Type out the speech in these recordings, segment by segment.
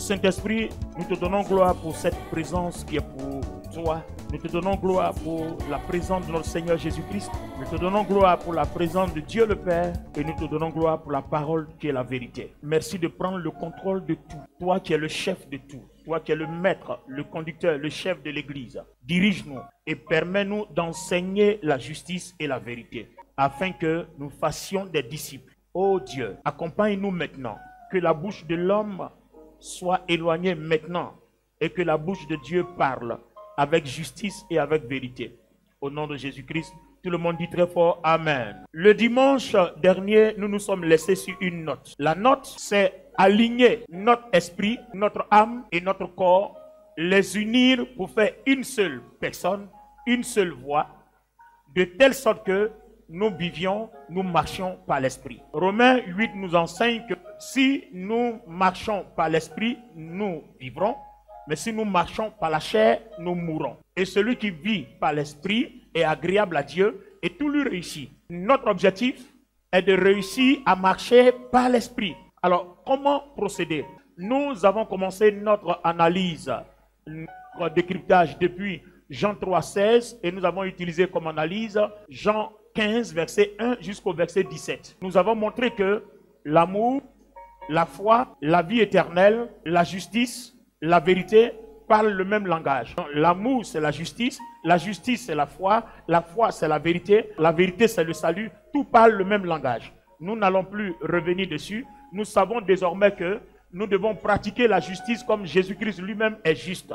Saint-Esprit, nous te donnons gloire pour cette présence qui est pour toi. Nous te donnons gloire pour la présence de notre Seigneur Jésus-Christ. Nous te donnons gloire pour la présence de Dieu le Père. Et nous te donnons gloire pour la parole qui est la vérité. Merci de prendre le contrôle de tout. Toi qui es le chef de tout. Toi qui es le maître, le conducteur, le chef de l'Église. Dirige-nous et permets-nous d'enseigner la justice et la vérité. Afin que nous fassions des disciples. Ô Dieu, accompagne-nous maintenant. Que la bouche de l'homme soit éloignée maintenant. Et que la bouche de Dieu parle avec justice et avec vérité. Au nom de Jésus-Christ, tout le monde dit très fort Amen. Le dimanche dernier, nous nous sommes laissés sur une note. La note, c'est aligner notre esprit, notre âme et notre corps, les unir pour faire une seule personne, une seule voix, de telle sorte que nous vivions, nous marchions par l'esprit. Romains 8 nous enseigne que si nous marchons par l'esprit, nous vivrons. Mais si nous marchons par la chair, nous mourrons. Et celui qui vit par l'esprit est agréable à Dieu et tout lui réussit. Notre objectif est de réussir à marcher par l'esprit. Alors, comment procéder? Nous avons commencé notre analyse, notre décryptage depuis Jean 3,16 et nous avons utilisé comme analyse Jean 15, verset 1 jusqu'au verset 17. Nous avons montré que l'amour, la foi, la vie éternelle, la justice, la vérité parlent le même langage. L'amour, c'est la justice c'est la foi c'est la vérité c'est le salut. Tout parle le même langage. Nous n'allons plus revenir dessus. Nous savons désormais que nous devons pratiquer la justice comme Jésus-Christ lui-même est juste.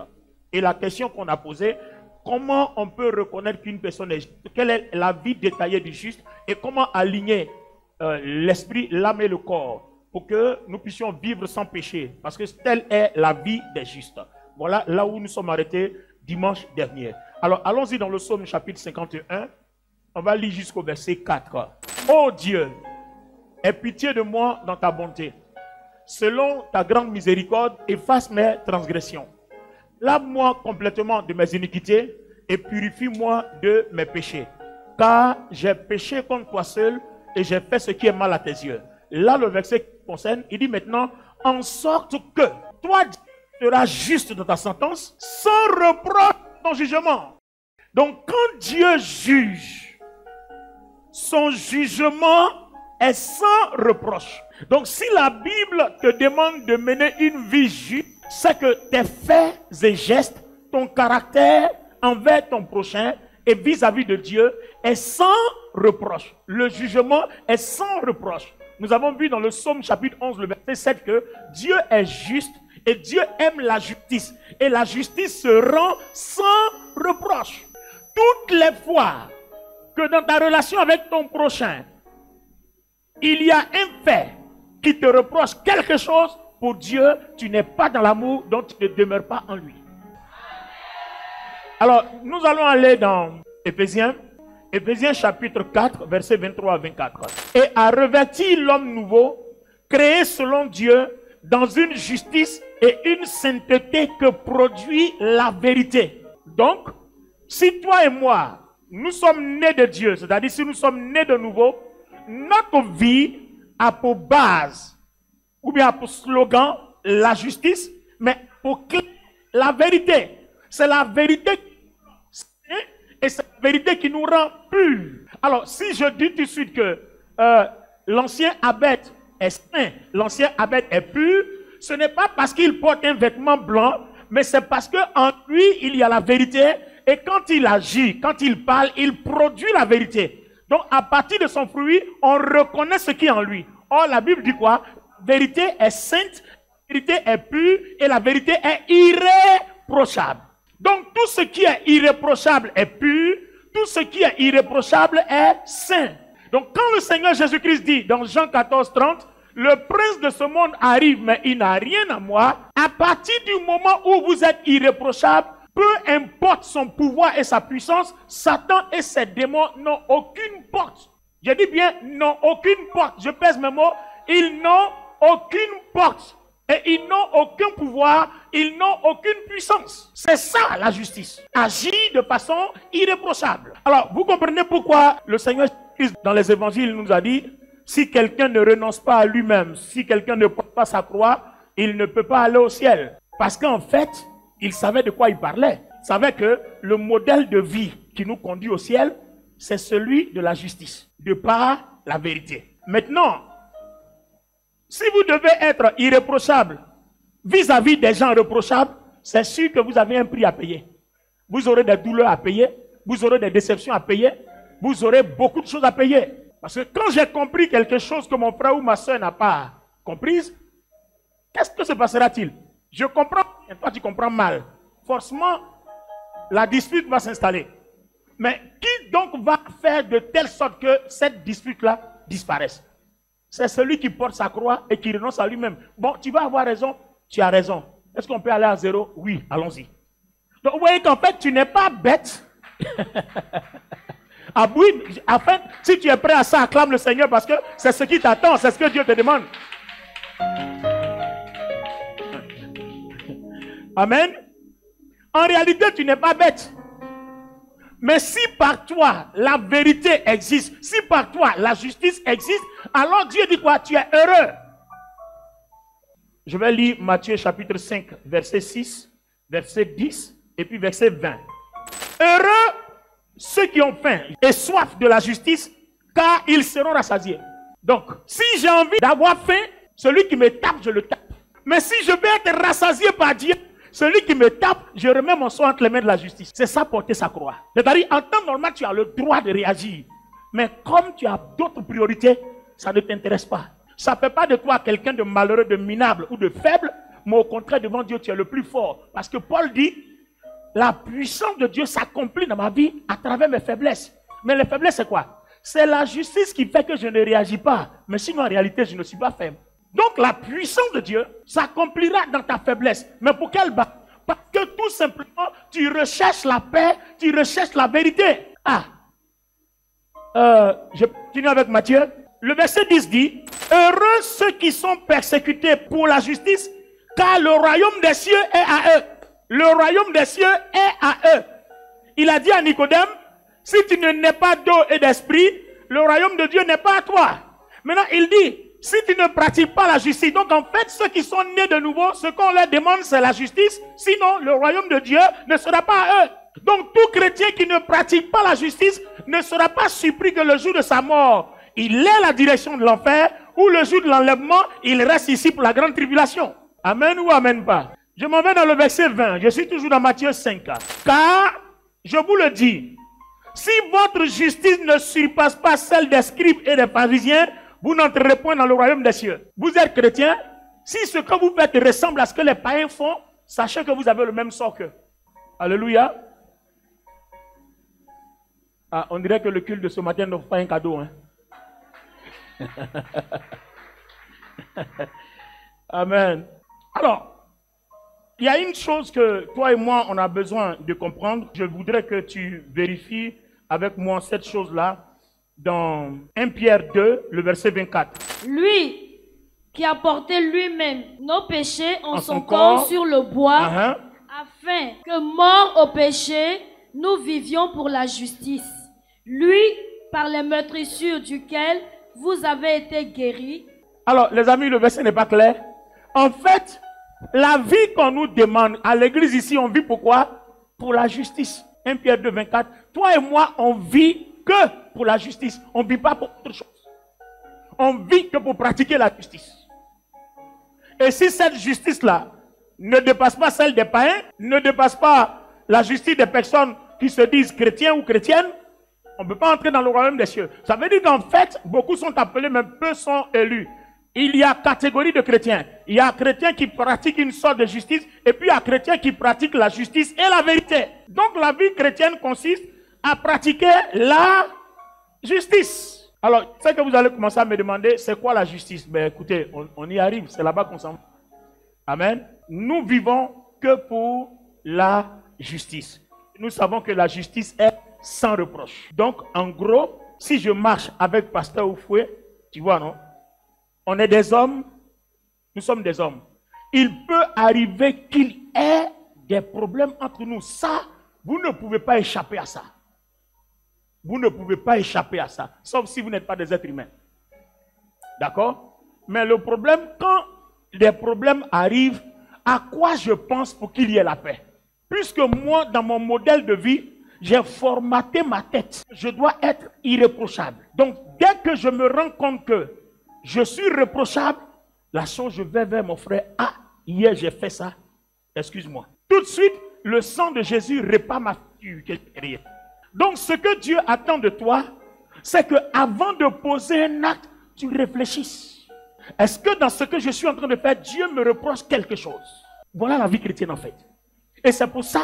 Et la question qu'on a posée, comment on peut reconnaître qu'une personne est juste? Quelle est la vie détaillée du juste? Et comment aligner l'esprit, l'âme et le corps pour que nous puissions vivre sans péché, parce que telle est la vie des justes. Voilà là où nous sommes arrêtés dimanche dernier. Alors allons-y dans le psaume chapitre 51, on va lire jusqu'au verset 4. Ô Dieu, aie pitié de moi dans ta bonté. Selon ta grande miséricorde, efface mes transgressions. Lave-moi complètement de mes iniquités et purifie-moi de mes péchés. Car j'ai péché contre toi seul et j'ai fait ce qui est mal à tes yeux. Là, le verset qui concerne, il dit maintenant, en sorte que toi, tu seras juste dans ta sentence, sans reproche dans ton jugement. Donc, quand Dieu juge, son jugement est sans reproche. Donc, si la Bible te demande de mener une vie juste, c'est que tes faits et gestes, ton caractère envers ton prochain et vis-à-vis de Dieu est sans reproche. Le jugement est sans reproche. Nous avons vu dans le psaume chapitre 11, le verset 7 que Dieu est juste et Dieu aime la justice. Et la justice se rend sans reproche. Toutes les fois que dans ta relation avec ton prochain, il y a un fait qui te reproche quelque chose, pour Dieu, tu n'es pas dans l'amour, donc tu ne demeures pas en lui. Alors, nous allons aller dans Éphésiens chapitre 4, versets 23 à 24. Et à revêtir l'homme nouveau, créé selon Dieu, dans une justice et une sainteté que produit la vérité. Donc, si toi et moi, nous sommes nés de Dieu, c'est-à-dire si nous sommes nés de nouveau, notre vie a pour base, ou bien pour slogan, la justice, mais pour la vérité. C'est la vérité et c'est la vérité qui nous rend purs. Alors, si je dis tout de suite que l'ancien Abed est saint, l'ancien Abed est pur, ce n'est pas parce qu'il porte un vêtement blanc, mais c'est parce qu'en lui, il y a la vérité. Et quand il agit, quand il parle, il produit la vérité. Donc, à partir de son fruit, on reconnaît ce qui est en lui. Or, la Bible dit quoi? La vérité est sainte, la vérité est pure et la vérité est irréprochable. Donc, tout ce qui est irréprochable est pur, tout ce qui est irréprochable est saint. Donc, quand le Seigneur Jésus-Christ dit dans Jean 14, 30, le prince de ce monde arrive, mais il n'a rien à moi, à partir du moment où vous êtes irréprochable, peu importe son pouvoir et sa puissance, Satan et ses démons n'ont aucune porte. Je dis bien, n'ont aucune porte. Je pèse mes mots, ils n'ont aucune porte. Et ils n'ont aucun pouvoir, ils n'ont aucune puissance. C'est ça la justice. Agir de façon irréprochable. Alors, vous comprenez pourquoi le Seigneur dans les évangiles nous a dit, si quelqu'un ne renonce pas à lui-même, si quelqu'un ne porte pas sa croix, il ne peut pas aller au ciel. Parce qu'en fait, il savait de quoi il parlait. Il savait que le modèle de vie qui nous conduit au ciel, c'est celui de la justice, de par la vérité. Maintenant, si vous devez être irréprochable vis-à-vis des gens reprochables, c'est sûr que vous avez un prix à payer. Vous aurez des douleurs à payer, vous aurez des déceptions à payer, vous aurez beaucoup de choses à payer. Parce que quand j'ai compris quelque chose que mon frère ou ma soeur n'a pas comprise, qu'est-ce que se passera-t-il? Je comprends et toi tu comprends mal. Forcément, la dispute va s'installer. Mais qui donc va faire de telle sorte que cette dispute-là disparaisse? C'est celui qui porte sa croix et qui renonce à lui-même. Bon, tu vas avoir raison, tu as raison. Est-ce qu'on peut aller à zéro? Oui, allons-y. Donc vous voyez qu'en fait, tu n'es pas bête. Ah oui, enfin, si tu es prêt à ça, acclame le Seigneur parce que c'est ce qui t'attend, c'est ce que Dieu te demande. Amen. En réalité, tu n'es pas bête. Mais si par toi, la vérité existe, si par toi, la justice existe, alors Dieu dit quoi? Tu es heureux. Je vais lire Matthieu chapitre 5, verset 6, verset 10 et puis verset 20. Heureux ceux qui ont faim et soif de la justice, car ils seront rassasiés. Donc, si j'ai envie d'avoir faim, celui qui me tape, je le tape. Mais si je veux être rassasié par Dieu, celui qui me tape, je remets mon soin entre les mains de la justice. C'est ça porter sa croix. C'est-à-dire, en temps normal, tu as le droit de réagir. Mais comme tu as d'autres priorités, ça ne t'intéresse pas. Ça ne fait pas de toi quelqu'un de malheureux, de minable ou de faible, mais au contraire, devant Dieu, tu es le plus fort. Parce que Paul dit, la puissance de Dieu s'accomplit dans ma vie à travers mes faiblesses. Mais les faiblesses, c'est quoi? C'est la justice qui fait que je ne réagis pas. Mais sinon, en réalité, je ne suis pas faible. Donc, la puissance de Dieu s'accomplira dans ta faiblesse. Mais pour quelle base? Parce que tout simplement, tu recherches la paix, tu recherches la vérité. Je continue avec Matthieu. Le verset 10 dit, heureux ceux qui sont persécutés pour la justice, car le royaume des cieux est à eux. Le royaume des cieux est à eux. Il a dit à Nicodème, si tu ne nais pas d'eau et d'esprit, le royaume de Dieu n'est pas à toi. Maintenant, il dit, si tu ne pratiques pas la justice, donc en fait, ceux qui sont nés de nouveau, ce qu'on leur demande, c'est la justice. Sinon, le royaume de Dieu ne sera pas à eux. Donc, tout chrétien qui ne pratique pas la justice ne sera pas surpris que le jour de sa mort, il ait la direction de l'enfer, ou le jour de l'enlèvement, il reste ici pour la grande tribulation. Amen ou amen pas? Je m'en vais dans le verset 20. Je suis toujours dans Matthieu 5. Car, je vous le dis, si votre justice ne surpasse pas celle des scribes et des pharisiens, vous n'entrerez point dans le royaume des cieux. Vous êtes chrétien. Si ce que vous faites ressemble à ce que les païens font, sachez que vous avez le même sort qu'eux. Alléluia. On dirait que le culte de ce matin n'offre pas un cadeau. Hein? Amen. Alors, il y a une chose que toi et moi, on a besoin de comprendre. Je voudrais que tu vérifies avec moi cette chose-là dans 1 Pierre 2, le verset 24. Lui qui a porté lui-même nos péchés en son corps sur le bois, afin que, morts au péché, nous vivions pour la justice. Lui, par les meurtrissures duquel vous avez été guéris. Alors, les amis, le verset n'est pas clair. En fait, la vie qu'on nous demande à l'église ici, on vit pourquoi? Pour la justice. 1 Pierre 2, 24. Toi et moi, on vit que pour la justice. On ne vit pas pour autre chose. On vit que pour pratiquer la justice. Et si cette justice-là ne dépasse pas celle des païens, ne dépasse pas la justice des personnes qui se disent chrétiens ou chrétiennes, on ne peut pas entrer dans le royaume des cieux. Ça veut dire qu'en fait, beaucoup sont appelés, mais peu sont élus. Il y a catégorie de chrétiens. Il y a chrétiens qui pratiquent une sorte de justice, et puis il y a chrétiens qui pratiquent la justice et la vérité. Donc la vie chrétienne consiste à pratiquer la justice. Alors, ce que vous allez commencer à me demander, c'est quoi la justice? Ben écoutez, on y arrive, c'est là-bas qu'on s'en va. Amen. Nous vivons que pour la justice. Nous savons que la justice est sans reproche. Donc, en gros, si je marche avec Pasteur Oufoué, tu vois, non? On est des hommes, nous sommes des hommes. Il peut arriver qu'il y ait des problèmes entre nous. Ça, vous ne pouvez pas échapper à ça. Vous ne pouvez pas échapper à ça, sauf si vous n'êtes pas des êtres humains. D'accord? Mais le problème, quand des problèmes arrivent, à quoi je pense pour qu'il y ait la paix? Puisque moi, dans mon modèle de vie, j'ai formaté ma tête. Je dois être irréprochable. Donc, dès que je me rends compte que je suis reprochable, la chose, je vais vers mon frère. Ah, hier j'ai fait ça. Excuse-moi. Tout de suite, le sang de Jésus répare ma figure. Donc, ce que Dieu attend de toi, c'est que avant de poser un acte, tu réfléchisses. Est-ce que dans ce que je suis en train de faire, Dieu me reproche quelque chose? Voilà la vie chrétienne en fait. Et c'est pour ça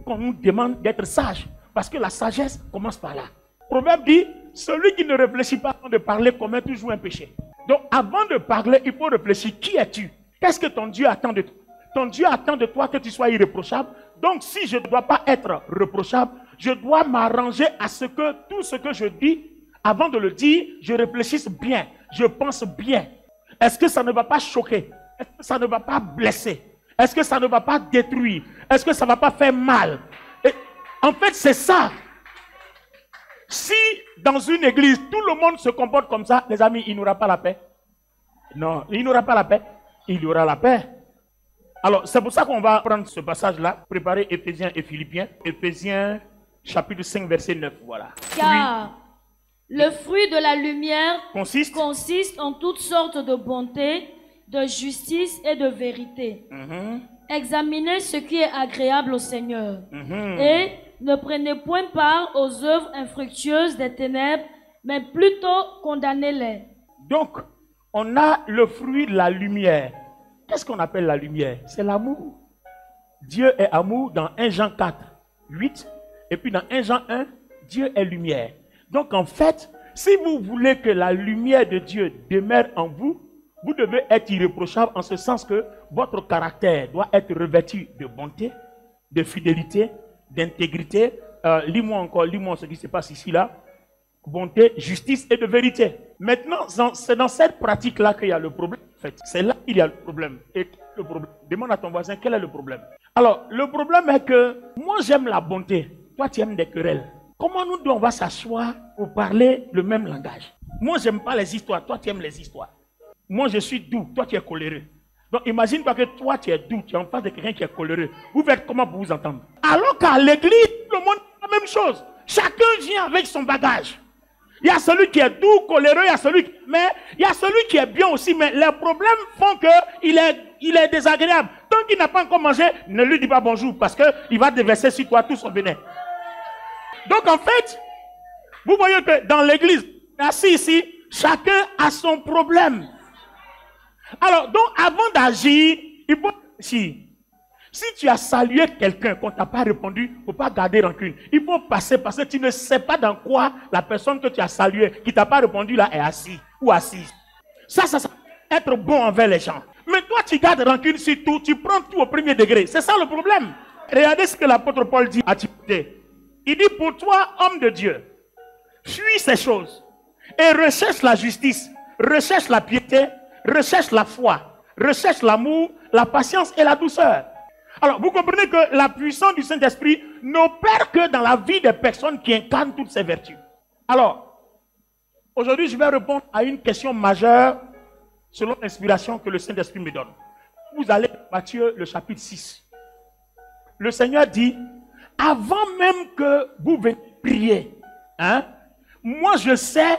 qu'on nous demande d'être sage. Parce que la sagesse commence par là. Le proverbe dit, celui qui ne réfléchit pas avant de parler commet toujours un péché. Donc avant de parler, il faut réfléchir. Qui es-tu? Qu'est-ce que ton Dieu attend de toi? Ton Dieu attend de toi que tu sois irréprochable. Donc si je ne dois pas être reprochable, je dois m'arranger à ce que tout ce que je dis, avant de le dire, je réfléchisse bien. Je pense bien. Est-ce que ça ne va pas choquer? Est-ce que ça ne va pas blesser? Est-ce que ça ne va pas détruire? Est-ce que ça ne va pas faire mal? Et en fait, c'est ça. Si dans une église, tout le monde se comporte comme ça, les amis, il n'y aura pas la paix. Non, il n'y aura pas la paix. Il y aura la paix. Alors, c'est pour ça qu'on va prendre ce passage-là, préparer Éphésiens et Philippiens. Éphésiens, chapitre 5, verset 9, voilà. Car le fruit de la lumière consiste en toutes sortes de bonté, de justice et de vérité. Examinez ce qui est agréable au Seigneur. Et ne prenez point part aux œuvres infructueuses des ténèbres, mais plutôt condamnez-les. Donc, on a le fruit de la lumière. Qu'est-ce qu'on appelle la lumière? C'est l'amour. Dieu est amour dans 1 Jean 4, 8. Et puis dans 1 Jean 1, Dieu est lumière. Donc en fait, si vous voulez que la lumière de Dieu demeure en vous, vous devez être irréprochable en ce sens que votre caractère doit être revêtu de bonté, de fidélité, d'intégrité. Lis-moi ce qui se passe ici, là. Bonté, justice et de vérité. Maintenant, c'est dans cette pratique-là qu'il y a le problème. En fait, c'est là qu'il y a le problème. Et le problème, demande à ton voisin quel est le problème. Alors, le problème est que moi j'aime la bonté, toi tu aimes des querelles. Comment nous deux on va s'asseoir pour parler le même langage? Moi j'aime pas les histoires, toi tu aimes les histoires. Moi je suis doux, toi tu es coléreux. Donc imagine-toi que toi tu es doux, tu es en face de quelqu'un qui est coléreux. Vous faites comment pour vous entendre? Alors qu'à l'église, tout le monde fait la même chose. Chacun vient avec son bagage. Il y a celui qui est doux, coléreux, mais il y a celui qui est bien aussi, mais les problèmes font qu'il est désagréable. Tant qu'il n'a pas encore mangé, ne lui dis pas bonjour, parce qu'il va déverser sur toi tout son venin. Donc en fait, vous voyez que dans l'église, assis ici, chacun a son problème. Alors, donc avant d'agir, il faut réfléchir. Si tu as salué quelqu'un qu'on ne t'a pas répondu, il ne faut pas garder rancune. Il faut passer parce que tu ne sais pas dans quoi la personne que tu as saluée, qui ne t'a pas répondu là, est assise ou assise. Ça être bon envers les gens. Mais toi, tu gardes rancune sur tout, tu prends tout au premier degré. C'est ça le problème. Regardez ce que l'apôtre Paul dit à Timothée. Il dit, pour toi, homme de Dieu, fuis ces choses et recherche la justice, recherche la piété, recherche la foi, recherche l'amour, la patience et la douceur. Alors, vous comprenez que la puissance du Saint-Esprit n'opère que dans la vie des personnes qui incarnent toutes ces vertus. Alors, aujourd'hui, je vais répondre à une question majeure selon l'inspiration que le Saint-Esprit me donne. Vous allez à Matthieu, le chapitre 6. Le Seigneur dit, avant même que vous veniez prier, moi je sais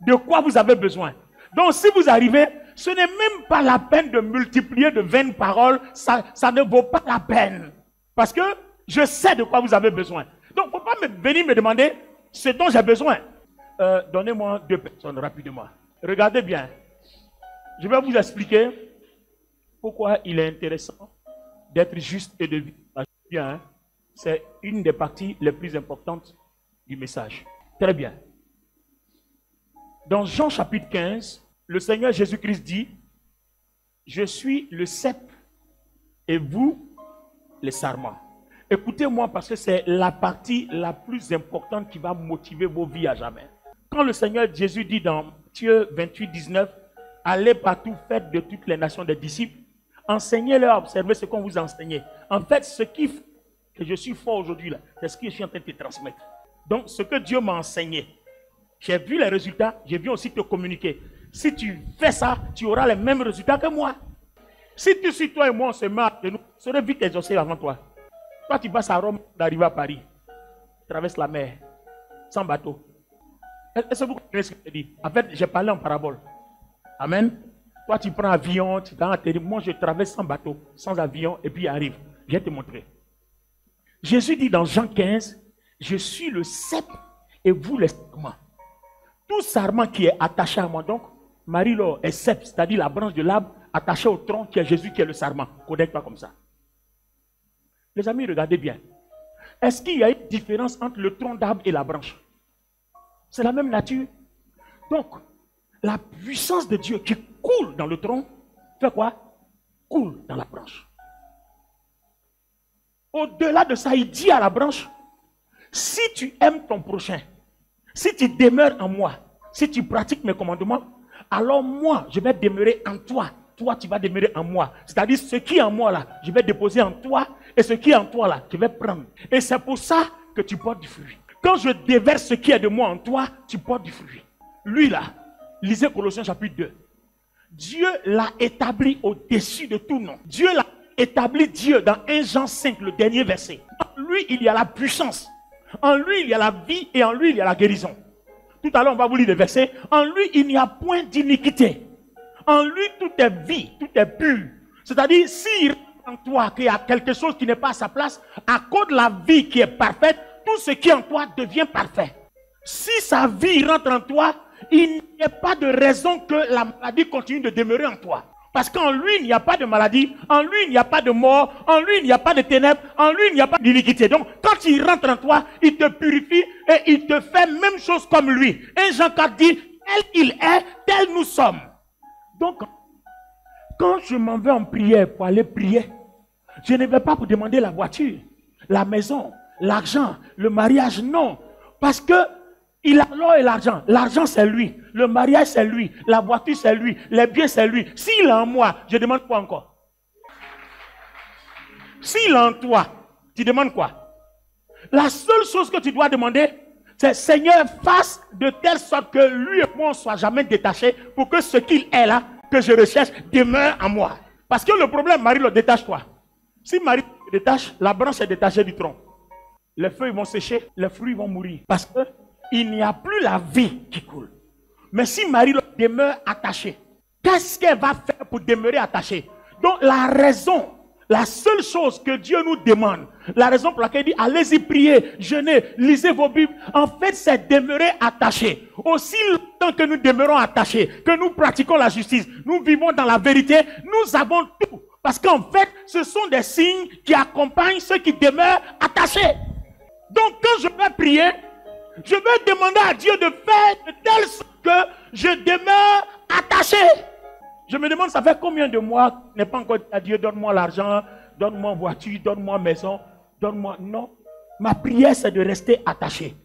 de quoi vous avez besoin. Donc, si vous arrivez, ce n'est même pas la peine de multiplier de vaines paroles. Ça ne vaut pas la peine. Parce que je sais de quoi vous avez besoin. Donc, il ne faut pas venir me demander ce dont j'ai besoin. Donnez-moi 2 personnes rapidement. Regardez bien. Je vais vous expliquer pourquoi il est intéressant d'être juste et de vivre bien. C'est une des parties les plus importantes du message. Très bien. Dans Jean chapitre 15, le Seigneur Jésus-Christ dit, je suis le cep et vous, les sarments. Écoutez-moi parce que c'est la partie la plus importante qui va motiver vos vies à jamais. Quand le Seigneur Jésus dit dans Matthieu 28, 19, allez partout, faites de toutes les nations des disciples, enseignez-leur à observer ce qu'on vous a enseigné. En fait, ce qui fait que je suis fort aujourd'hui, c'est ce que je suis en train de te transmettre. Donc, ce que Dieu m'a enseigné, j'ai vu les résultats, je viens aussi te communiquer. Si tu fais ça, tu auras les mêmes résultats que moi. Si toi et moi on se met à genoux, on serait vite exaucé avant toi. Toi tu passes à Rome, d'arriver à Paris, tu traverses la mer, sans bateau. Est-ce que vous comprenez ce que je dis? En fait, j'ai parlé en parabole. Amen. Toi tu prends avion, tu t'en atterris. Moi je traverse sans bateau, sans avion, et puis arrive. Je vais te montrer. Jésus dit dans Jean 15, je suis le cep et vous les sarments. Tout sarment qui est attaché à moi, donc, Marie-Laure est cep, c'est-à-dire la branche de l'arbre attachée au tronc qui est Jésus qui est le sarment. Connecte pas comme ça. Les amis, regardez bien. Est-ce qu'il y a une différence entre le tronc d'arbre et la branche? C'est la même nature. Donc, la puissance de Dieu qui coule dans le tronc, fait quoi? Coule dans la branche. Au-delà de ça, il dit à la branche, si tu aimes ton prochain, si tu demeures en moi, si tu pratiques mes commandements, alors moi, je vais demeurer en toi. Toi, tu vas demeurer en moi. C'est-à-dire, ce qui est en moi là, je vais déposer en toi. Et ce qui est en toi là, je vais prendre. Et c'est pour ça que tu portes du fruit. Quand je déverse ce qui est de moi en toi, tu portes du fruit. Lui là, lisez Colossiens chapitre 2. Dieu l'a établi au-dessus de tout nom. Dieu l'a établi, Dieu, dans 1 Jean 5, le dernier verset. En lui, il y a la puissance. En lui, il y a la vie et en lui, il y a la guérison. Tout à l'heure, on va vous lire le verset. En lui, il n'y a point d'iniquité. En lui, tout est vie, tout est pur. C'est-à-dire, s'il rentre en toi qu'il y a quelque chose qui n'est pas à sa place, à cause de la vie qui est parfaite, tout ce qui est en toi devient parfait. Si sa vie rentre en toi, il n'y a pas de raison que la maladie continue de demeurer en toi. Parce qu'en lui, il n'y a pas de maladie, en lui, il n'y a pas de mort, en lui, il n'y a pas de ténèbres, en lui, il n'y a pas d'iniquité. Donc, quand il rentre en toi, il te purifie et il te fait même chose comme lui. Et Jean 4 dit, tel il est, tel nous sommes. Donc, quand je m'en vais en prière pour aller prier, je ne vais pas pour demander la voiture, la maison, l'argent, le mariage, non. Parce que il a l'or et l'argent. L'argent, c'est lui. Le mariage, c'est lui. La voiture, c'est lui. Les biens, c'est lui. S'il est en moi, je demande quoi encore? S'il est en toi, tu demandes quoi? La seule chose que tu dois demander, c'est Seigneur, fasse de telle sorte que lui et moi ne soient jamais détachés pour que ce qu'il est là, que je recherche, demeure en moi. Parce que le problème, Marie, le détache-toi. Si Marie le détache, la branche est détachée du tronc. Les feuilles vont sécher, les fruits vont mourir. Parce que il n'y a plus la vie qui coule. Mais si Marie demeure attachée, qu'est-ce qu'elle va faire pour demeurer attachée? Donc la raison, la seule chose que Dieu nous demande, la raison pour laquelle il dit allez-y prier, jeûnez, lisez vos Bibles, en fait c'est demeurer attachés. Aussi longtemps que nous demeurons attachés, que nous pratiquons la justice, nous vivons dans la vérité, nous avons tout. Parce qu'en fait, ce sont des signes qui accompagnent ceux qui demeurent attachés. Donc quand je vais prier, je vais demander à Dieu de faire de telle sorte que je demeure attaché. Je me demande, ça fait combien de mois n'est pas encore à Dieu, donne-moi l'argent, donne-moi voiture, donne-moi maison, donne-moi... Non, ma prière c'est de rester attaché.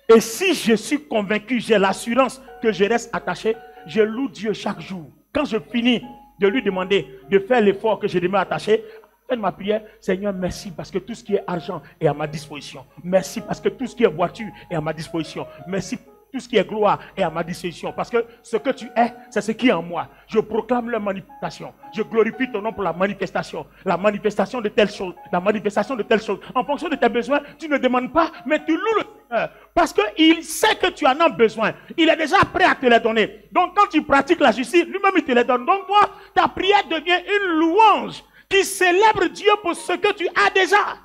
Et si je suis convaincu, j'ai l'assurance que je reste attaché, je loue Dieu chaque jour. Quand je finis de lui demander de faire l'effort que je demeure attaché, faites ma prière, Seigneur, merci parce que tout ce qui est argent est à ma disposition. Merci parce que tout ce qui est voiture est à ma disposition. Merci tout ce qui est gloire est à ma disposition. Parce que ce que tu es, c'est ce qui est en moi. Je proclame la manifestation. Je glorifie ton nom pour la manifestation. La manifestation de telle chose. La manifestation de telle chose. En fonction de tes besoins, tu ne demandes pas, mais tu loues le Seigneur. Parce qu'il sait que tu en as besoin. Il est déjà prêt à te les donner. Donc quand tu pratiques la justice, lui-même il te les donne. Donc toi, ta prière devient une louange qui célèbre Dieu pour ce que tu as déjà.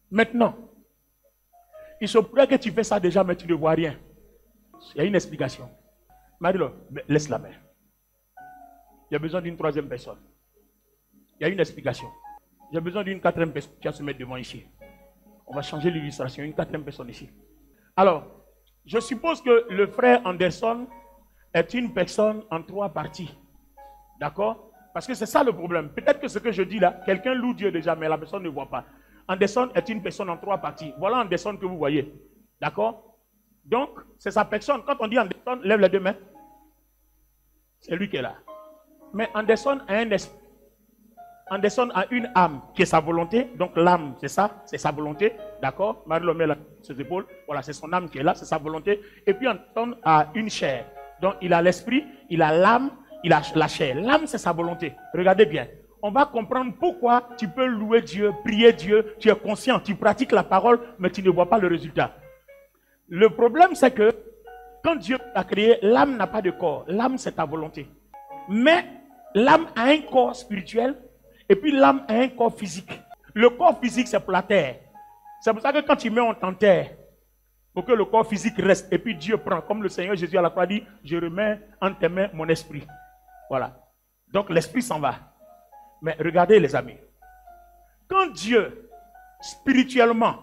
Maintenant, il se pourrait que tu fais ça déjà, mais tu ne vois rien. Il y a une explication. Marie-Laure, laisse la main. Il y a besoin d'une troisième personne. Il y a une explication. Il y a besoin d'une quatrième personne qui va se mettre devant ici. On va changer l'illustration. Une quatrième personne ici. Alors, je suppose que le frère Anderson est une personne en 3 parties. D'accord? Parce que c'est ça le problème. Peut-être que ce que je dis là, quelqu'un loue Dieu déjà, mais la personne ne voit pas. Anderson est une personne en 3 parties. Voilà Anderson que vous voyez. D'accord? Donc, c'est sa personne. Quand on dit Anderson, lève les 2 mains. C'est lui qui est là. Mais Anderson a un esprit. Anderson a une âme qui est sa volonté. Donc l'âme, c'est ça, c'est sa volonté. D'accord? Marie le met là sur ses épaules. Voilà, c'est son âme qui est là, c'est sa volonté. Et puis Anderson a une chair. Donc il a l'esprit, il a l'âme, il a la chair. L'âme, c'est sa volonté. Regardez bien. on va comprendre pourquoi tu peux louer Dieu, prier Dieu, tu es conscient, tu pratiques la parole, mais tu ne vois pas le résultat. Le problème, c'est que quand Dieu t'a créé, l'âme n'a pas de corps. L'âme, c'est ta volonté. Mais l'âme a un corps spirituel et puis l'âme a un corps physique. Le corps physique, c'est pour la terre. C'est pour ça que quand tu mets, on t'enterre. Pour que le corps physique reste. Et puis Dieu prend, comme le Seigneur Jésus à la croix dit, je remets entre tes mains mon esprit. Voilà. Donc l'esprit s'en va. Mais regardez les amis. Quand Dieu, spirituellement,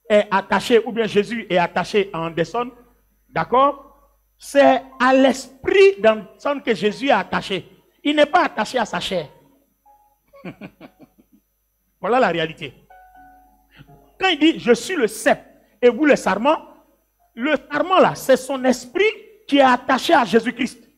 est attaché, ou bien Jésus est attaché à Anderson, d'accord? C'est à l'esprit d'Anderson que Jésus est attaché. Il n'est pas attaché à sa chair. Voilà la réalité. Quand il dit, je suis le cep et vous le sarment là, c'est son esprit qui est attaché à Jésus-Christ.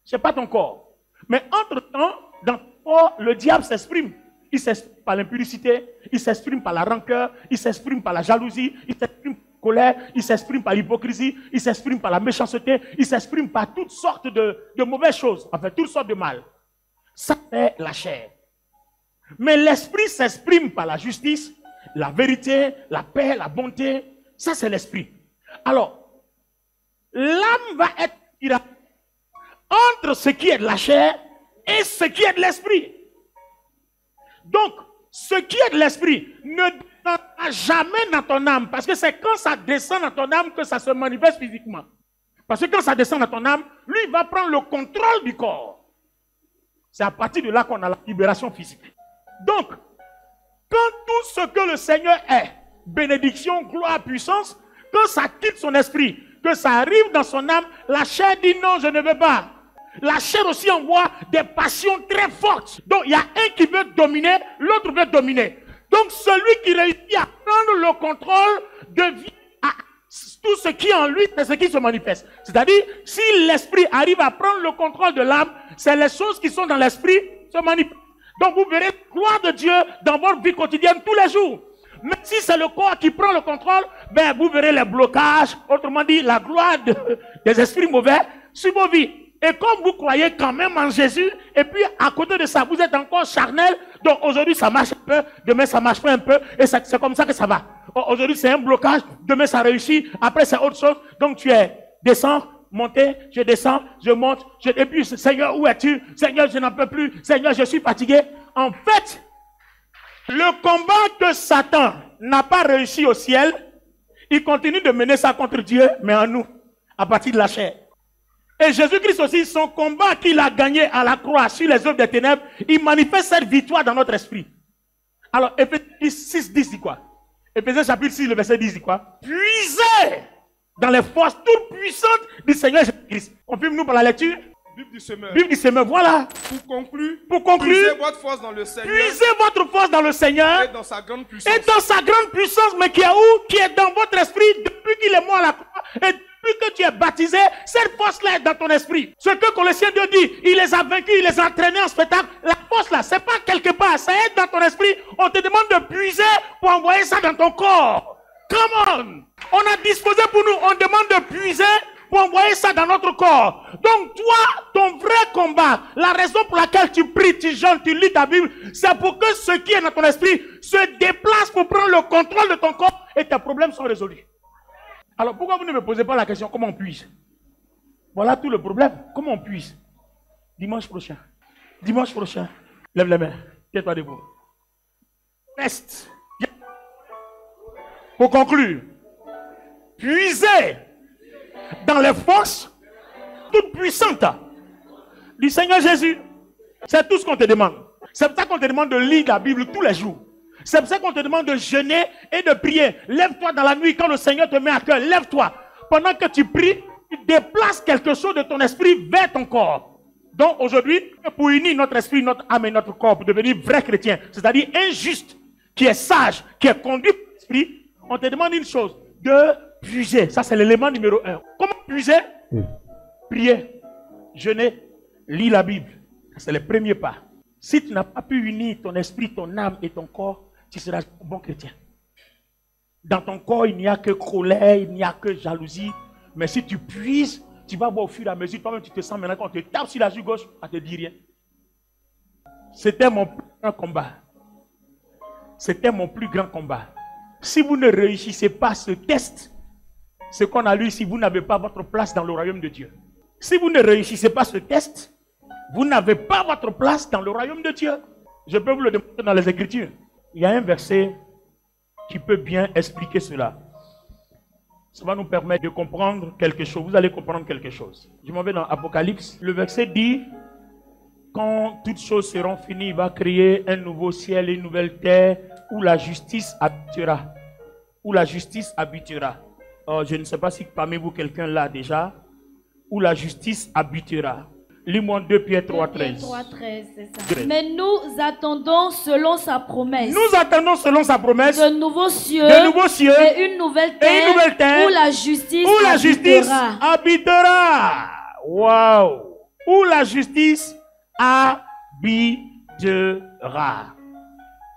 Ce n'est pas ton corps. Mais entre-temps, dans ton corps, le diable s'exprime. Il s'exprime par l'impudicité, il s'exprime par la rancœur, il s'exprime par la jalousie, il s'exprime par la colère, il s'exprime par l'hypocrisie, il s'exprime par la méchanceté, il s'exprime par toutes sortes de mauvaises choses, enfin toutes sortes de mal. Ça, c'est la chair. Mais l'esprit s'exprime par la justice, la vérité, la paix, la bonté. Ça, c'est l'esprit. Alors, l'âme va être entre ce qui est de la chair et ce qui est de l'esprit. Donc, ce qui est de l'esprit ne descendra jamais dans ton âme. Parce que c'est quand ça descend dans ton âme que ça se manifeste physiquement. Parce que quand ça descend dans ton âme, lui, il va prendre le contrôle du corps. C'est à partir de là qu'on a la libération physique. Donc, quand tout ce que le Seigneur est, bénédiction, gloire, puissance, quand ça quitte son esprit, que ça arrive dans son âme, la chair dit non, je ne veux pas. La chair aussi envoie des passions très fortes. Donc, il y a un qui veut dominer, l'autre veut dominer. Donc, celui qui réussit à prendre le contrôle devient tout ce qui est en lui, c'est ce qui se manifeste. C'est-à-dire, si l'esprit arrive à prendre le contrôle de l'âme, c'est les choses qui sont dans l'esprit se manifestent. Donc, vous verrez la gloire de Dieu dans votre vie quotidienne tous les jours. Mais si c'est le corps qui prend le contrôle, ben, vous verrez les blocages, autrement dit, la gloire des esprits mauvais sur vos vies. Et comme vous croyez quand même en Jésus, et puis à côté de ça, vous êtes encore charnel, donc aujourd'hui ça marche un peu, demain ça marche pas un peu, et c'est comme ça que ça va. Aujourd'hui c'est un blocage, demain ça réussit, après c'est autre chose, donc tu es descends, montez, je descends, je monte, et puis Seigneur, où es-tu? Seigneur, je n'en peux plus, Seigneur, je suis fatigué. En fait, le combat que Satan n'a pas réussi au ciel, il continue de mener ça contre Dieu, mais en nous, à partir de la chair. Et Jésus-Christ aussi, son combat qu'il a gagné à la croix sur les œuvres des ténèbres, il manifeste cette victoire dans notre esprit. Alors, Éphésiens 6:10 dit quoi? Éphésiens chapitre 6, le verset 10 dit quoi? Puisez dans les forces toutes puissantes du Seigneur Jésus-Christ. Confirme-nous par la lecture. Bible du semeur. Bible du semeur, voilà. Pour conclure, puisez votre force dans le Seigneur. Puisez votre force dans le Seigneur. Et dans sa grande puissance. Et dans sa grande puissance, mais qui est où? Qui est dans votre esprit depuis qu'il est mort à la croix. Et depuis que tu es baptisé, cette force-là est dans ton esprit. Ce que Colossiens 2 dit, il les a vaincus, il les a entraînés en spectacle. La force-là, c'est pas quelque part, ça est dans ton esprit. On te demande de puiser pour envoyer ça dans ton corps. Come on! On a disposé pour nous, on demande de puiser pour envoyer ça dans notre corps. Donc toi, ton vrai combat, la raison pour laquelle tu pries, tu jeûnes, tu lis ta Bible, c'est pour que ce qui est dans ton esprit se déplace pour prendre le contrôle de ton corps et tes problèmes sont résolus. Alors pourquoi vous ne me posez pas la question comment on puise? Voilà tout le problème. Comment on puise? Dimanche prochain. Dimanche prochain. Lève les mains. Tiens-toi debout. Reste. Pour conclure. Puisez dans les forces toutes puissantes du Seigneur Jésus. C'est tout ce qu'on te demande. C'est pour ça qu'on te demande de lire la Bible tous les jours. C'est pour ça qu'on te demande de jeûner et de prier. Lève-toi dans la nuit quand le Seigneur te met à cœur. Lève-toi. Pendant que tu pries, tu déplaces quelque chose de ton esprit vers ton corps. Donc aujourd'hui, pour unir notre esprit, notre âme et notre corps, pour devenir vrai chrétien, c'est-à-dire un juste, qui est sage, qui est conduit par l'esprit, on te demande une chose, de puiser. Ça, c'est l'élément numéro 1. Comment puiser? Prier, jeûner, lire la Bible. C'est le premier pas. Si tu n'as pas pu unir ton esprit, ton âme et ton corps, tu seras un bon chrétien. Dans ton corps, il n'y a que colère, il n'y a que jalousie. Mais si tu puises, tu vas voir au fur et à mesure, toi-même tu te sens maintenant quand on te tape sur la joue gauche, ça ne te dit rien. C'était mon plus grand combat. C'était mon plus grand combat. Si vous ne réussissez pas ce test, ce qu'on a lu ici, vous n'avez pas votre place dans le royaume de Dieu. Si vous ne réussissez pas ce test, vous n'avez pas votre place dans le royaume de Dieu. Je peux vous le démontrer dans les Écritures. Il y a un verset qui peut bien expliquer cela. Ça va nous permettre de comprendre quelque chose. Vous allez comprendre quelque chose. Je m'en vais dans Apocalypse. Le verset dit, quand toutes choses seront finies, il va créer un nouveau ciel et une nouvelle terre où la justice habitera. Où la justice habitera. Je ne sais pas si parmi vous quelqu'un l'a déjà. Où la justice habitera. Lis-moi 2 Pierre 3,13. 3,13, c'est ça. Mais nous attendons selon sa promesse. Nous attendons selon sa promesse. De nouveaux cieux. Et une nouvelle terre. Où la justice habitera. Waouh. Où la justice habitera.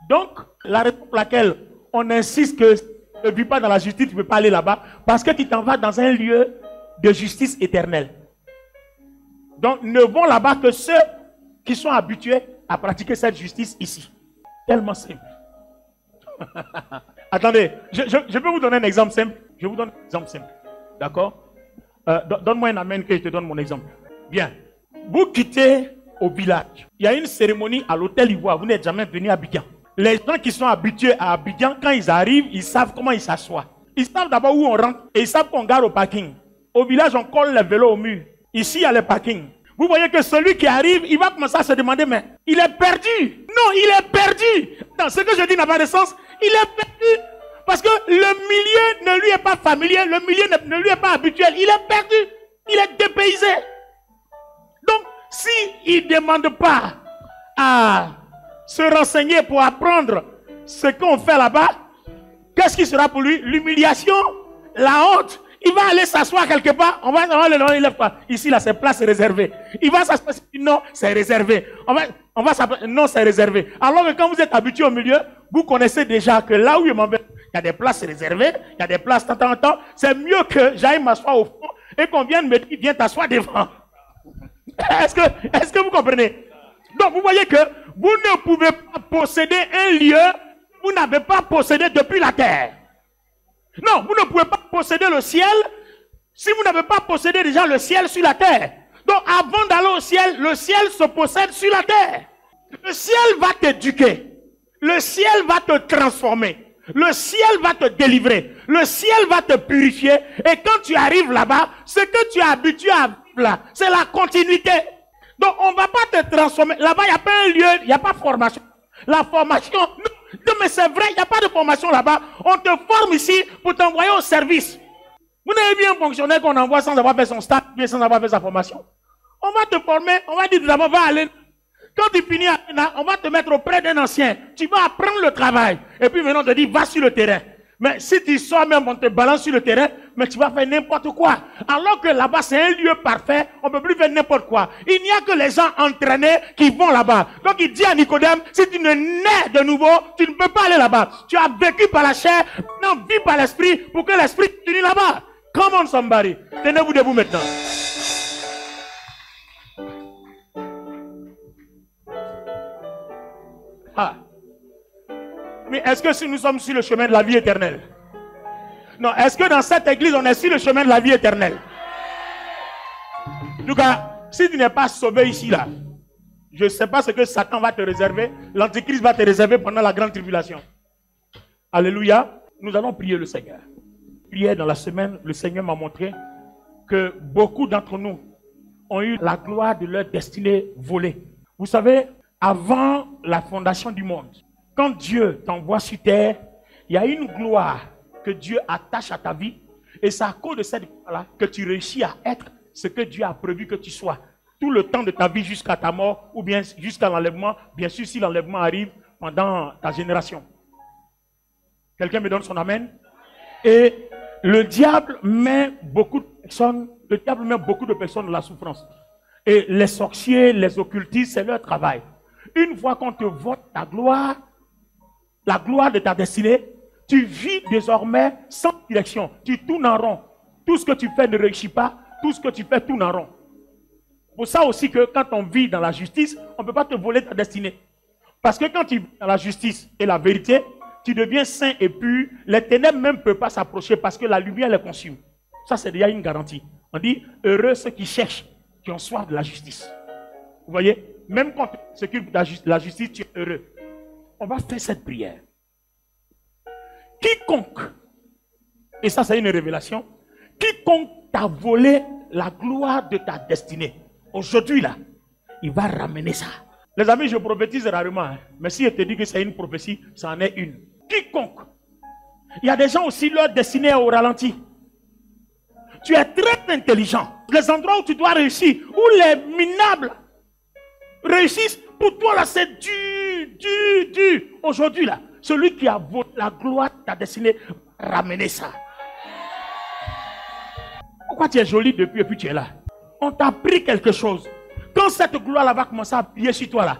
Donc, la raison pour laquelle on insiste que tu ne vis pas dans la justice, tu ne peux pas aller là-bas, parce que tu t'en vas dans un lieu de justice éternelle. Donc, ne vont là-bas que ceux qui sont habitués à pratiquer cette justice ici. Tellement simple. Attendez, je peux vous donner un exemple simple. Je vous donne un exemple simple. D'accord? Donne-moi un amen que je te donne mon exemple. Bien. Vous quittez au village. Il y a une cérémonie à l'hôtel Ivoire. Vous n'êtes jamais venu à Abidjan. Les gens qui sont habitués à Abidjan, quand ils arrivent, ils savent comment ils s'assoient. Ils savent d'abord où on rentre et ils savent qu'on garde au parking. Au village, on colle les vélos au mur. Ici, il y a le parking. Vous voyez que celui qui arrive, il va commencer à se demander, mais il est perdu. Non, il est perdu. Non, ce que je dis n'a pas de sens. Il est perdu. Parce que le milieu ne lui est pas familier. Le milieu ne lui est pas habituel. Il est perdu. Il est dépaysé. Donc, s'il ne demande pas à se renseigner pour apprendre ce qu'on fait là-bas, qu'est-ce qui sera pour lui? L'humiliation, la honte. Il va aller s'asseoir quelque part. On va le nom, il lève pas. Ici, là, c'est place réservée. Il va s'asseoir. Non, c'est réservé. On va s'appeler. Non, c'est réservé. Alors que quand vous êtes habitué au milieu, vous connaissez déjà que là où je m'en vais, il y a des places réservées, il y a des places de temps en temps. C'est mieux que j'aille m'asseoir au fond et qu'on vienne me dire, viens t'asseoir devant. Est-ce que vous comprenez? Donc, vous voyez que vous ne pouvez pas posséder un lieu que vous n'avez pas possédé depuis la terre. Non, vous ne pouvez pas posséder le ciel si vous n'avez pas possédé déjà le ciel sur la terre. Donc, avant d'aller au ciel, le ciel se possède sur la terre. Le ciel va t'éduquer. Le ciel va te transformer. Le ciel va te délivrer. Le ciel va te purifier. Et quand tu arrives là-bas, ce que tu es habitué à vivre là, c'est la continuité. Donc, on ne va pas te transformer. Là-bas, il n'y a pas un lieu, il n'y a pas de formation. La formation, non, mais c'est vrai, il n'y a pas de formation là-bas. On te forme ici pour t'envoyer au service. Vous n'avez vu un fonctionnaire qu'on envoie sans avoir fait son stage, bien sans avoir fait sa formation. On va te former, on va dire d'abord, va aller. Quand tu finis, on va te mettre auprès d'un ancien. Tu vas apprendre le travail. Et puis maintenant, on te dit, va sur le terrain. Mais si tu sors même, on te balance sur le terrain, mais tu vas faire n'importe quoi. Alors que là-bas, c'est un lieu parfait, on ne peut plus faire n'importe quoi. Il n'y a que les gens entraînés qui vont là-bas. Donc il dit à Nicodème, si tu ne nais de nouveau, tu ne peux pas aller là-bas. Tu as vécu par la chair, maintenant vis par l'esprit, pour que l'esprit continue là-bas. Come on somebody. Tenez-vous debout maintenant. Ah. Mais est-ce que si nous sommes sur le chemin de la vie éternelle? Non, est-ce que dans cette église, on est sur le chemin de la vie éternelle? En tout cas, si tu n'es pas sauvé ici, là, je ne sais pas ce que Satan va te réserver. L'Antichrist va te réserver pendant la grande tribulation. Alléluia. Nous allons prier le Seigneur. Hier, dans la semaine, le Seigneur m'a montré que beaucoup d'entre nous ont eu la gloire de leur destinée volée. Vous savez, avant la fondation du monde, quand Dieu t'envoie sur terre, il y a une gloire que Dieu attache à ta vie. Et c'est à cause de cette gloire-là que tu réussis à être ce que Dieu a prévu que tu sois. Tout le temps de ta vie jusqu'à ta mort ou bien jusqu'à l'enlèvement. Bien sûr, si l'enlèvement arrive pendant ta génération. Quelqu'un me donne son amen? Et le diable met beaucoup de personnes, dans la souffrance. Et les sorciers, les occultistes, c'est leur travail. Une fois qu'on te vote ta gloire, la gloire de ta destinée, tu vis désormais sans direction. Tu tournes en rond. Tout ce que tu fais ne réussit pas. Tout ce que tu fais tourne en rond. Pour ça aussi que quand on vit dans la justice, on ne peut pas te voler ta destinée. Parce que quand tu vis dans la justice et la vérité, tu deviens saint et pur. Les ténèbres même ne peuvent pas s'approcher parce que la lumière les consume. Ça, c'est déjà une garantie. On dit, heureux ceux qui cherchent, qui ont soif de la justice. Vous voyez? Même quand tu s'occupes de la justice, tu es heureux. On va faire cette prière. Quiconque, et ça c'est une révélation, quiconque t'a volé la gloire de ta destinée, aujourd'hui là, il va ramener ça. Les amis, je prophétise rarement, hein, mais si je te dis que c'est une prophétie, ça en est une. Quiconque. Il y a des gens aussi, leur destinée est au ralenti. Tu es très intelligent. Les endroits où tu dois réussir, où les minables réussissent, pour toi là c'est dur. Aujourd'hui là, celui qui a volé la gloire de ta destinée, ramener ça. Pourquoi tu es joli depuis et puis tu es là? On t'a pris quelque chose. Quand cette gloire-là va commencer à plier sur toi là,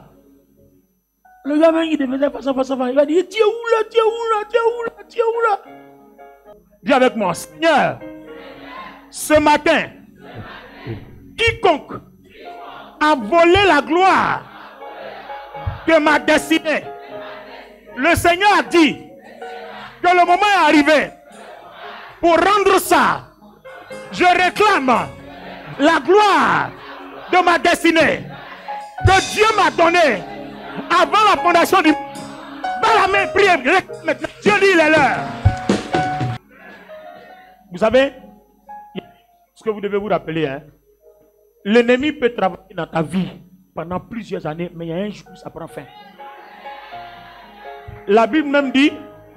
le gamin il devenait façon, il va dire, tu es où là? Dis avec moi, Seigneur, ce matin, quiconque a volé la gloire de ma destinée, le Seigneur a dit que le moment est arrivé pour rendre ça. Je réclame la gloire de ma destinée que Dieu m'a donnée avant la fondation du monde. Dans la main, priez maintenant. Dieu dit il est l'heure. Vous savez, ce que vous devez vous rappeler, hein, l'ennemi peut travailler dans ta vie pendant plusieurs années, mais il y a un jour où ça prend fin. La Bible même dit,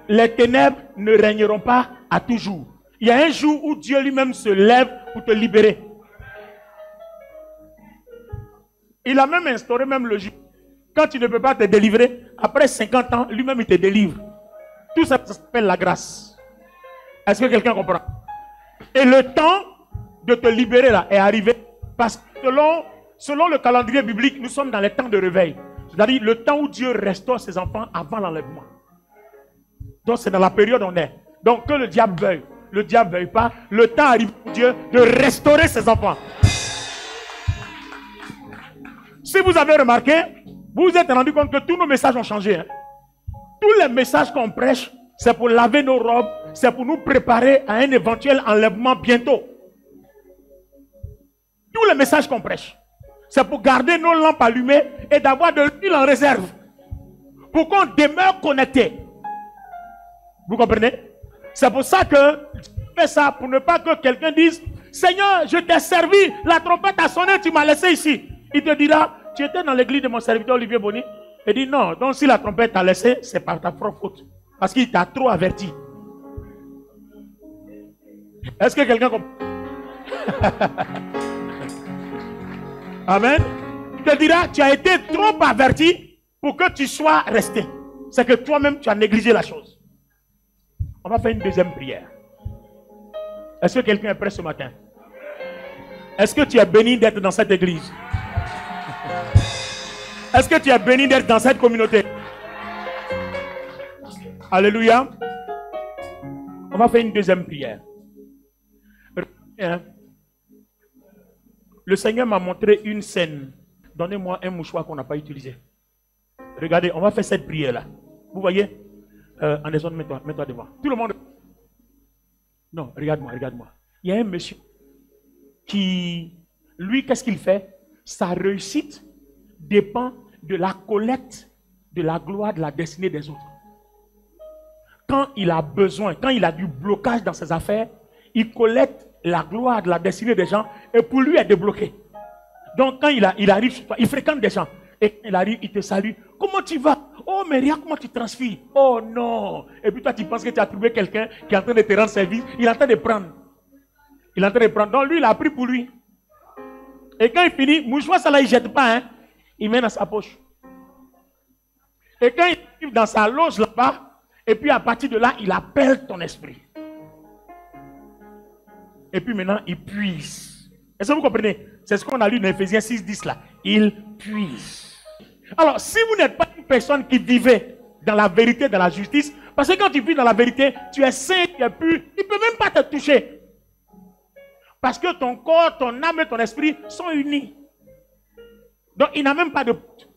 les ténèbres ne régneront pas à toujours. Il y a un jour où Dieu lui-même se lève pour te libérer. Il a même instauré même le jour. Quand tu ne peux pas te délivrer, après 50 ans, lui-même il te délivre. Tout ça s'appelle la grâce. Est-ce que quelqu'un comprend? Et le temps de te libérer là est arrivé. Parce que selon le calendrier biblique, nous sommes dans les temps de réveil. C'est-à-dire le temps où Dieu restaure ses enfants avant l'enlèvement. Donc c'est dans la période où on est. Donc que le diable veuille. Le diable ne veuille pas. Le temps arrive pour Dieu de restaurer ses enfants. Si vous avez remarqué, vous vous êtes rendu compte que tous nos messages ont changé. Hein? Tous les messages qu'on prêche, c'est pour laver nos robes, c'est pour nous préparer à un éventuel enlèvement bientôt. Tous les messages qu'on prêche, c'est pour garder nos lampes allumées et d'avoir de l'huile en réserve. Pour qu'on demeure connecté. Vous comprenez? C'est pour ça que je fais ça, pour ne pas que quelqu'un dise, Seigneur, je t'ai servi, la trompette a sonné, tu m'as laissé ici. Il te dira, tu étais dans l'église de mon serviteur Olivier Boni. Il dit non, donc si la trompette t'a laissé, c'est par ta propre faute. Parce qu'il t'a trop averti. Est-ce que quelqu'un comprend? Amen. Il te dira, tu as été trop averti pour que tu sois resté. C'est que toi-même, tu as négligé la chose. On va faire une deuxième prière. Est-ce que quelqu'un est prêt ce matin? Est-ce que tu es béni d'être dans cette église? Est-ce que tu es béni d'être dans cette communauté? Alléluia. On va faire une deuxième prière. Le Seigneur m'a montré une scène. Donnez-moi un mouchoir qu'on n'a pas utilisé. Regardez, on va faire cette prière-là. Vous voyez? Anderson, mets-toi devant. Tout le monde. Non, regarde-moi. Il y a un monsieur qui, lui, qu'est-ce qu'il fait? Sa réussite dépend de la collecte de la gloire, de la destinée des autres. Quand il a besoin, quand il a du blocage dans ses affaires, il collecte la gloire de la destinée des gens et pour lui, elle est débloquée. Donc, quand il arrive sur toi, il fréquente des gens et quand il arrive, il te salue. Comment tu vas? Oh, mais regarde comment tu transpires. Oh non. Et puis toi, tu penses que tu as trouvé quelqu'un qui est en train de te rendre service. Il est en train de prendre. Donc, lui, il a pris pour lui. Et quand il finit, mouchoir, ça là, il ne jette pas. Hein? Il met dans sa poche. Et quand il arrive dans sa loge là-bas, et puis à partir de là, il appelle ton esprit. Et puis maintenant, il puise. Est-ce que vous comprenez? C'est ce qu'on a lu dans Ephésiens 6:10 là. Il puise. Alors, si vous n'êtes pas une personne qui vivait dans la vérité, dans la justice, parce que quand tu vis dans la vérité, tu es saint, tu es pur, il ne peut même pas te toucher. Parce que ton corps, ton âme et ton esprit sont unis. Donc il n'a même pas de porte.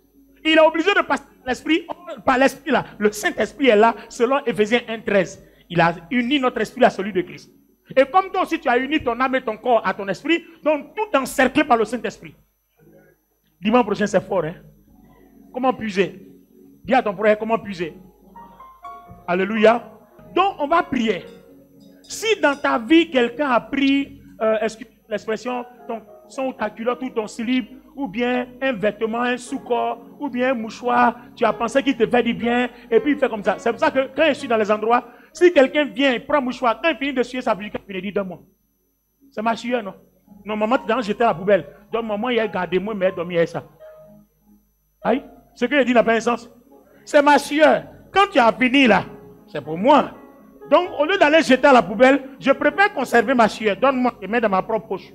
Il est obligé de passer l'esprit, par l'esprit là. Le Saint-Esprit est là, selon Éphésiens 1:13. Il a uni notre esprit à celui de Christ. Et comme toi aussi tu as uni ton âme et ton corps à ton esprit, donc tout encerclé par le Saint-Esprit. Dimanche prochain c'est fort, hein? Comment puiser? Dis à ton frère comment puiser. Alléluia. Donc on va prier. Si dans ta vie quelqu'un a pris, l'expression, son ta culotte ou ton slip, ou bien un vêtement, un sous-corps, ou bien un mouchoir, tu as pensé qu'il te fait du bien, et puis il fait comme ça. C'est pour ça que quand je suis dans les endroits, si quelqu'un vient, il prend un mouchoir, quand il finit de suer sa bouche, il dit donne-moi. C'est ma chienne, non? Non, maman, tu as jeté à la poubelle. Donc maman, il a gardé moi, mais elle dormi avec ça. Aïe, ce que je dis n'a pas un sens. C'est ma chienne. Quand tu as fini là, c'est pour moi. Donc, au lieu d'aller jeter à la poubelle, je préfère conserver ma chienne. Donne-moi et mets dans ma propre poche.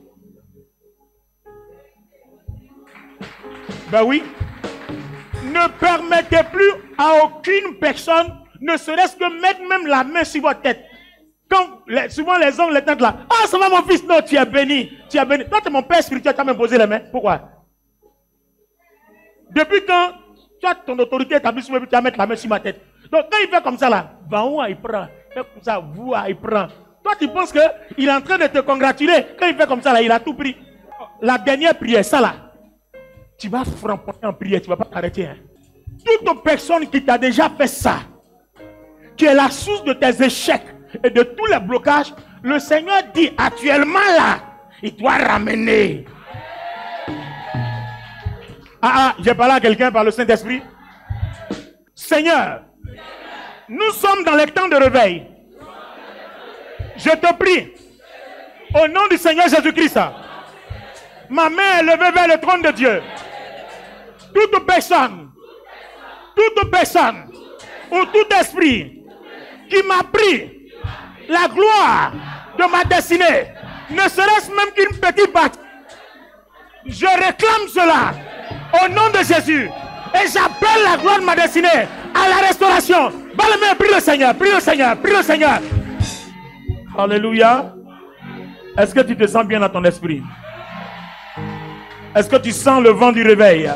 Ben oui. Ne permettez plus à aucune personne, ne serait-ce que mettre même la main sur votre tête. Quand souvent les hommes les tentent là. Ah, ça va mon fils. Non, tu es béni. Tu es béni. Toi, tu es mon père spirituel, tu as même posé les mains. Pourquoi? Depuis quand tu as ton autorité établie sur moi, tu vas mettre la main sur ma tête. Donc quand il fait comme ça là, il prend. Il fait comme ça, il prend. Toi, tu penses qu'il est en train de te congratuler. Quand il fait comme ça là, il a tout pris. La dernière prière, ça là. Tu vas framponner en prière, tu ne vas pas t'arrêter. Hein. Toute personne qui t'a déjà fait ça, qui est la source de tes échecs et de tous les blocages, le Seigneur dit actuellement là, il doit ramener. J'ai parlé à quelqu'un par le Saint-Esprit. Seigneur, nous sommes dans les temps de réveil. Je te prie, au nom du Seigneur Jésus-Christ, ma main est levée vers le trône de Dieu. Toute personne ou tout esprit qui m'a pris la gloire de ma destinée, ne serait-ce même qu'une petite partie, je réclame cela au nom de Jésus et j'appelle la gloire de ma destinée à la restauration. Prie le Seigneur, prie le Seigneur, prie le Seigneur. Alléluia. Est-ce que tu te sens bien dans ton esprit? Est-ce que tu sens le vent du réveil?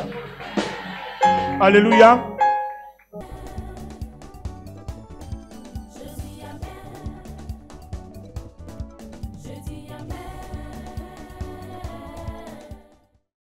Alléluia.